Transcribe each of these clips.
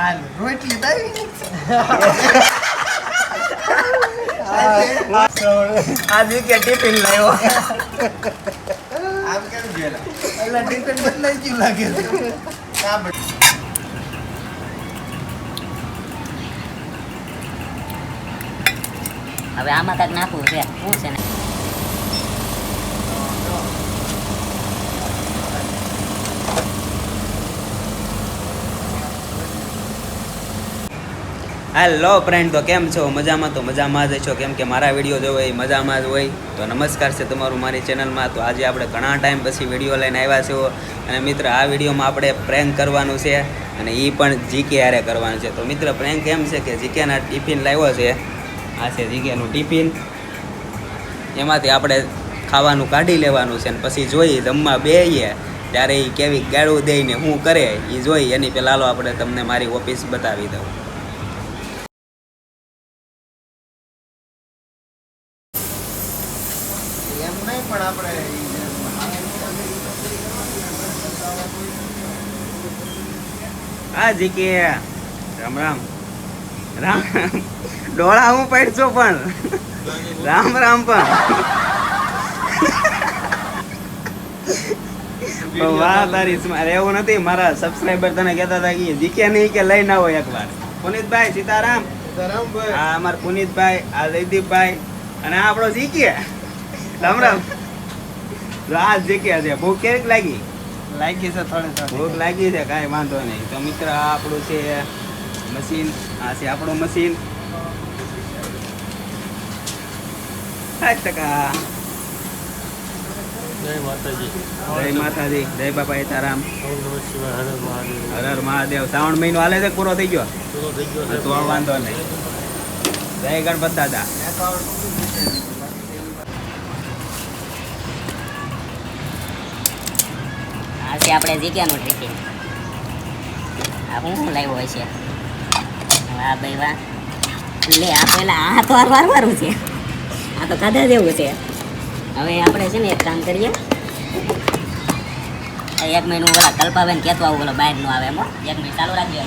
હાલ રોટલી તાવી આજે કે ટિફિન લાવ્યો આમ કેમ ગયેલા એટલે ટિફિન બદલાઈ ગયું લાગે છે કા હવે આમાં કાંઈક નાખવું છે શું છે ને હેલો ફ્રેન્ડ, તો કેમ છો? મજામાં? તો મજામાં જ છો, કેમ કે મારા વિડીયો જોવો એ મજામાં જ હોય. તો નમસ્કાર છે તમારું મારી ચેનલમાં. તો આજે આપણે ઘણા ટાઈમ પછી વિડીયો લઈને આવ્યા છો અને મિત્ર આ વિડીયોમાં આપણે પ્રેન્ક કરવાનું છે અને એ પણ જીકે હારે કરવાનું છે. તો મિત્ર પ્રેન્ક એમ છે કે જીકેના ટિફિન લાવ્યો છે. આ છે જીકેનું ટિફિન. એમાંથી આપણે ખાવાનું કાઢી લેવાનું છે અને પછી જોઈએ જમવા બેહીએ ત્યારે એ કેવી ગાળું દઈને શું કરે એ જોઈ. એની પહેલાં હાલો આપણે તમને મારી ઓફિસ બતાવી દઉં. એમ નહીં પણ આપણે હા જીકે રામ રામ રામ ડોળા હું પડશો પણ રામ રામ પણ વાહ તારી સ્માઈલ. એવું નથી, મારા સબસ્ક્રાઈબર તને કહેતા હતા કે જીકે નહીં કે લઈ ના હોય એકવાર. પુનિતભાઈ સીતારામ. હા અમારા પુનિતભાઈ, આ જયદીપભાઈ અને આ આપણો જીકે. રામ રામ. આ જીકે છે. ભૂખ કેવી લાગી? લાગી છે થોડી ભૂખ લાગી છે, કાંઈ વાંધો નહીં. તો મિત્ર આ આપણું છે મશીન. આ છે આપણું મશીન. 5%. જય માતાજી. જય માતાજી, જય બાપા સીતારામ. ઓમ નમઃ શિવાય. હર હર મહાદેવ. હર હર મહાદેવ. શ્રાવણ મહિનો હાલે છે, પૂરો થઈ ગયો? પૂરો થઈ ગયો તો છે. વાંધો નહીં. જય ગણપત દાદા. આ છે આપણે જીકેનું ટિફિન. આ હું લાવ્યો હોય છે વાહ ભાઈ વાહ. લે આ પેલા આ તો વારવારું છે, આ તો ખાધા જેવું છે. હવે આપણે છે ને એક કામ કરીએ, એક મહિનું ઓલા કલ્પાબેન કહેતો આવું ઓલો બહાર નું આવે એમ. એક મિનિટ ચાલુ રાખજો.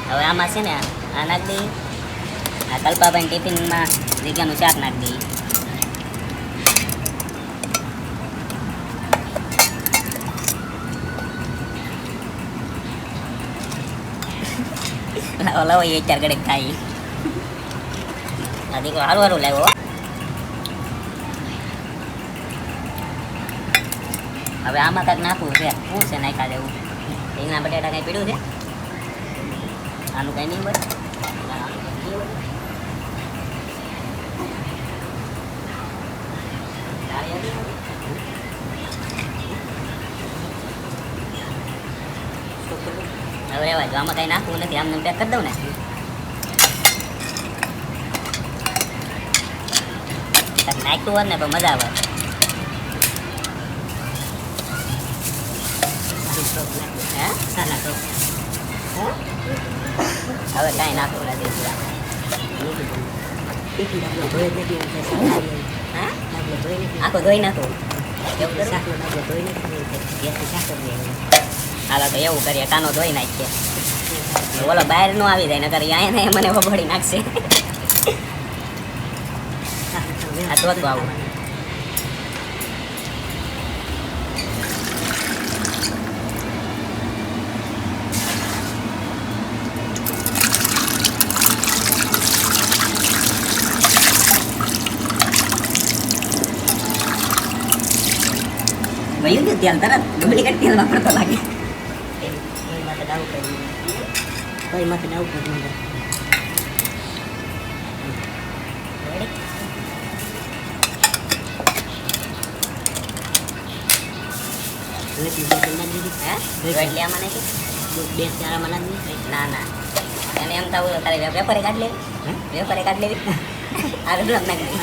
હવે આમાં છે ને આ નાખ દઈએ. આ કલ્પાબેન ટિફિનમાં જીકેનું શાક નાખ દઈએ. લાવો એ ચાર ઘડે ખાઈ. આ દીકરો સારું સારું લાવ્યો. હવે આમાં કાંઈક નાખવું છે. શું છે નાખ્યા જેવું? રીંગણા બટેટા કંઈ પીડ્યું છે? આનું કંઈ નહીં બસ. હવે રહેવા જો, આમાં કંઈ નાખવું નથી. આમને પેક કરી દઉં ને. નાખ્યું હોત ને પણ મજા આવે. હવે કાંઈ નાખવું નથી. આખો ધોઈ નાખું. હાલો તો એવું કરીએ, કાનો ધોઈ નાખીએ. ઓલો બહાર નો આવી જાય, નકર અહીંયા મને વબડી નાખશે. આ તો આવું વયું ને તેલ તરત ડુપ્લિકેટ તેલ વાપરતો લાગે. કોઈ માથે ડાઉટ કરી ના ના એને એમ થવું તારે વેપારે કાઢ લેવી. વેપારે કાઢ લેવી. આ રડું નાખી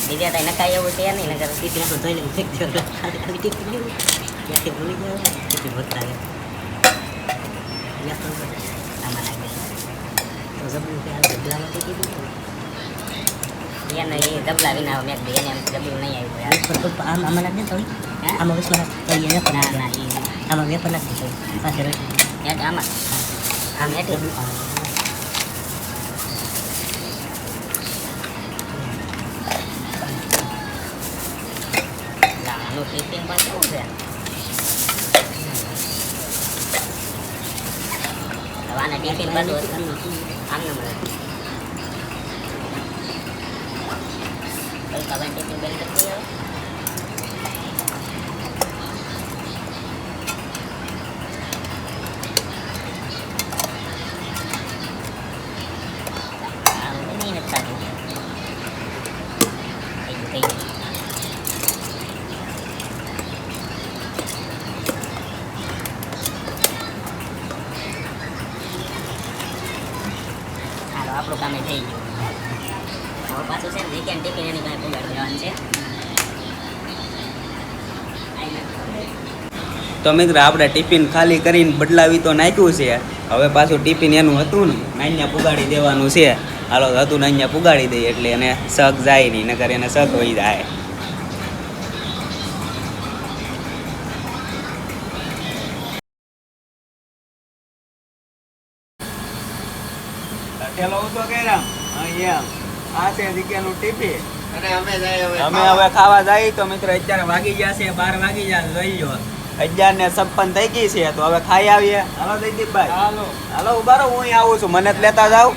બીજા ત્યાં નકાય એવું છે નહીં. નગર ટીપી આપણે ધોઈ લેવું. ખાલી ટીપી લેવું ત્યાંથી ભૂલી જાવ. ટીપી ભરતા રહે. આમાં નાખી એને એ ડબલા વિના મેં એને એમ ડબલું નહીં આવ્યું. આમાં નાખી દે થોડી. હે? આમાં વિસ્મા તો એ વેફર ના નાખી ના દે. એ આમાં વેફર નાખી દે થોડી. સાથે રોટલી. યાદ આમાં આમ એટલું આનું ટિફિન પણ કેવું છે હવે આને ટિફિન બધું આમને મળે ભાઈ ટિફિન બેન કરી આવે આપણું કામે થઈ ગયું હવે પાછું છે ને વીકેન્ડ ટિફિન એની પાસે પગાડી દેવાનું છે તો મિત્ર આપણે ટિફિન ખાલી કરીને બદલાવી તો નાખ્યું છે હવે પાછું ટિફિન એનું હતું ને નાન્યા પુગાડી દેવાનું છે હાલો હતું નાન્યા પુગાડી દઈએ એટલે એને શક જાય નહીં નકર એને શક હોઈ જાય અમે હવે ખાવા જાય તો મિત્ર અત્યારે વાગી ગયા છે 12 વાગી ગયા જોઈ લો 11:56 થઈ ગઈ છે તો હવે ખાઈ આવીએ હાલો જયદીપભાઈ હાલો ઉભા રહો હું આવું છું મને જ લેતા જાવ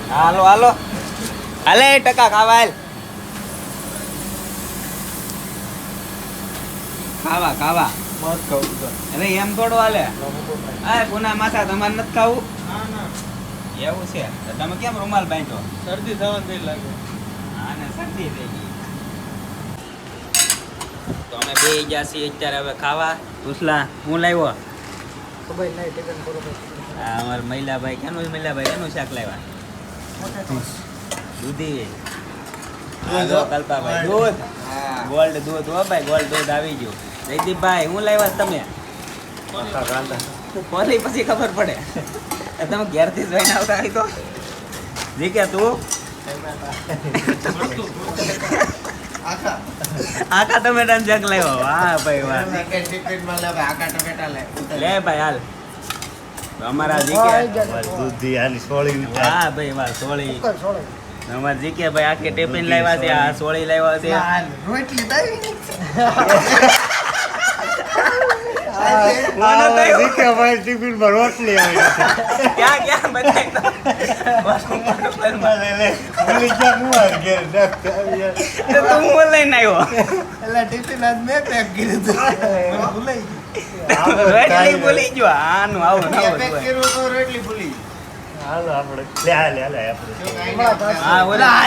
હાલો હાલો હાલે ટકા ખાવા હાલ ખાવા ખાવા બસ ખાવું અરે એમ થોડું હાલે આ પુના માથા તમારે નથી ખાવું એવું છે તો તમે કેમ રૂમાલ બાંધ્યો શરદી થવાની લાગે આને શરદી થઈ ગઈ તો અમે બે ગયા છીએ અત્યારે હવે ખાવા ઉસલા હું લાવ્યો ખબર નહીં ટિફિન બરોબર આ અમારા મહિલાભાઈ કેનું શાક લાવ્યા દૂધી કલ્પાભાઈ દૂધ ગોલ્ડ દૂધ હો ભાઈ ગોલ્ડ દૂધ આવી ગયું જયદીપભાઈ હું લાવ્યા તમે ખોલી પછી ખબર પડે તમે ઘેરથી જોઈને આવતા હોય તો જી કે તું આખા ટમેટા જગ લાવ્યો વાહ ભાઈ વાહ લે ભાઈ હાલ અમારા જીકે દૂધી આની સોળી હા ભાઈ વાહ સોળી અમારા જીકે ભાઈ આખી ટિફિન લાવ્યા છે આ સોળી લાવ્યા છે રોટલી દાવી ભાઈ ટિફિન પર રોટલી આવી ક્યાં ક્યાં બતાય તો તું હું લઈને આવ્યો એટલે ટિફિન આજ મેં પેક કર્યું હતું મને ભૂલાઈ ગયું રોટલી ભૂલી ગયો આનું આવું પેક કર્યું તો રોટલી ભૂલી હાલો આપણે લે આપણે હા ઓલા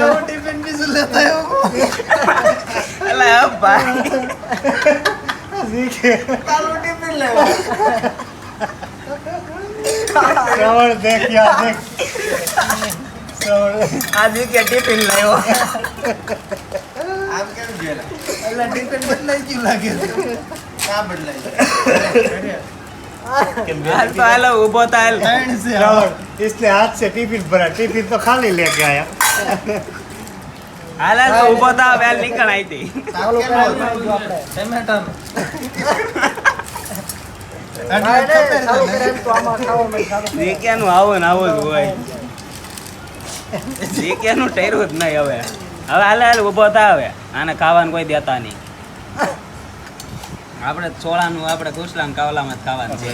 હું ટિફિન બીજું લેતા આવ્યો અલા ભાઈ તારું ટિફિન લેવા શ્રવણ દેખ યાર દેખ શ્રવણ આ જીકે ટિફિન લાવ્યો આમ કેમ ગયેલા એટલે ટિફિન બદલાઈ ગયું લાગે છે કા બદલાઈ હાલ તો હાલો ઊભો થા હાલ ત્રણ છે श्रवण इसलिए हाथ से टिफिन भरा टिफिन तो खाली लेके आया હાલ હાલ તો ઊભો થા વેલ નીકળ આઈતી ચાલો ટમેટા જીકેનું આવો ને આવો જ હોય જીકેનું ઠેરું જ નહીં હવે હવે હાલ હાલ ઊભો થા હવે આને ખાવાનું કોઈ દેતા નહીં આપણે સોળાનું આપણે ઘૂસલાનું કાવલામાં જ ખાવાનું છે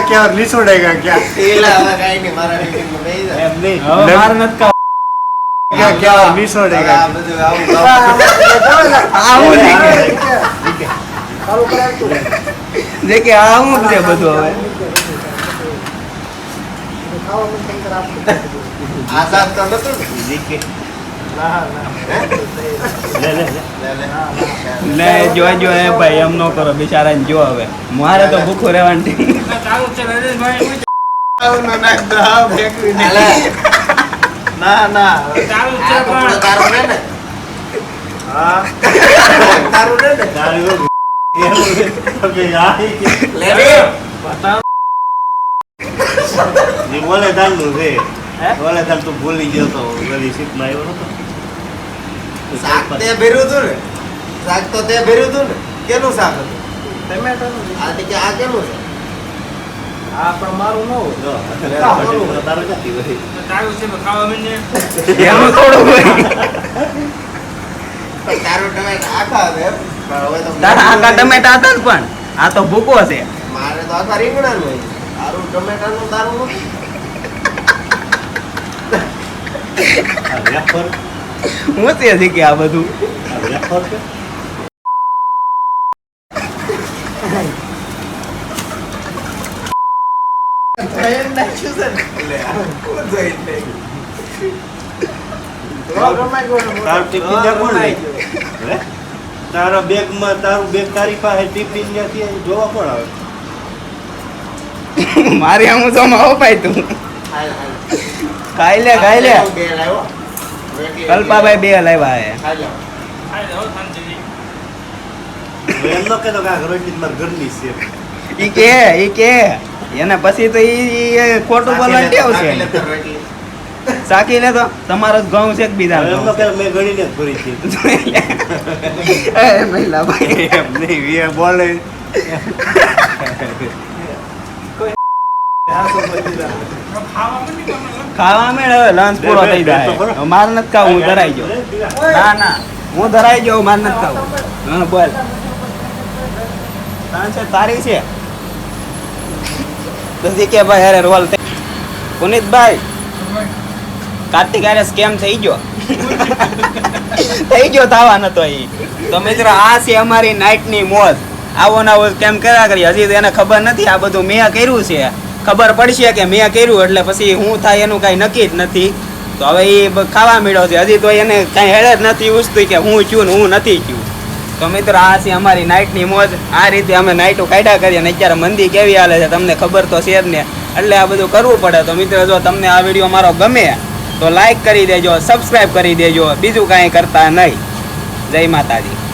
क्या निचोड़ेगा क्या એલા હવે કાઈ નહીં મારા ટિફિન માં બેહી જા एम नहीं હવે માર નથી ખાવ क्या निचोड़ेगा આ બધું આવું આવું જે કે આવું જ છે બધું હવે આઝાદ તો નતું ले ले લે જોજો એ ભાઈ એમ નો કરો બિચારાને જો હવે મારે તો ભૂખું રહેવાનું આવું ન નાખ દો આવ ફેંકવી નહીં ના ના ચાલુ છે પણ તારું ને હા તારું ને अबे यार લે રે બતાવ ની બોલે દાલનું છે હે? બોલે દાલ તું ભૂલી ગયો તો ગલી સીટમાં આવ્યો નતો શાક તે ભર્યું હતું ને શાક તો તે ભર્યું હતું ને કેનું શાક હતું ટમેટાનું આ તો કે આ કેનું છે આ પણ મારું ન હોય જો તારું ક્યાંથી હોય એનું થોડું હોય પણ તારું ટમેટા આખા છે એમ. પણ હવે તો તારા આખા ટમેટા હતા જ પણ આ તો ભૂકો છે મારે તો આખા રીંગણાનું હોય તારું ટમેટાનું તારું નથી આ વેફર હું તે શીખી આ બધું આ વેફર છે જોઈને નાખ્યું છે ને એટલે આ કોણ જોઈને નાખ્યું? તારું ટિફિન ત્યાં કોણ લઈ હે? તારા બેગમાં તારું બેગ તારી પાસે ટિફિન ત્યાંથી જોવા કોણ આવે મારી આમ તો અપાય તું હાલ, હાલ. ખાઈ લે બે લાવ્યો. રોટલી કલ્પાભાઈ બે લાવ્યા હે ખાઈ લો. હવે એમ ન કહેતો કે આ રોટલી મારા ઘરની જ છે ઈ કે એને પછી તો ઈ ખોટું બોલવાનું ટેવ નાખી લે છે તો રોટલી. સાકી લે તો તમારો જ ઘઉં છે કે બીજા હવે એમ ન ઘઉં કહેતો મેં ગણીને જ ભરી છે એ મહિલાભાઈ એમ નહીં એ બોલે ખાવા મેળ હવે લંચ પૂરો થઈ જાય હવે મારે નથી ખાવું હું ધરાઈ ગયો ના હું ધરાઈ ગયો મારે નથી ખાવું હા બોલ છે તારી છે તો કે ભાઈ અરે રોલ પુનિતભાઈ કાર્તિક અરે સ્કેમ થઈ ગયો થઈ ગયો થવા નતો ઈ તો મિત્રો આ છે અમારી નાઈટની મોજ આવો ને આવો કેમ કર્યા કરી હજી તો એને ખબર નથી આ બધું મેં કર્યું છે ખબર પડશે કે મેં કર્યું એટલે પછી હું થાય એનું કાંઈ નક્કી જ નથી તો હવે એ ખાવા મળ્યો છે હજી તો એને કાંઈ હેડે જ નથી ઉસતું કે હું છું ને હું નથી છું તો મિત્રો આ છે અમારી નાઈટની મોજ આ રીતે અમે નાઈટો કાઢ્યા કરીએ અને અત્યારે મંદી કેવી હાલે છે તમને ખબર તો છે જ ને એટલે આ બધું કરવું પડે તો મિત્રો જો તમને આ વિડીયો મારો ગમે તો લાઈક કરી દેજો સબસ્ક્રાઈબ કરી દેજો બીજું કાંઈ કરતા નહીં જય માતાજી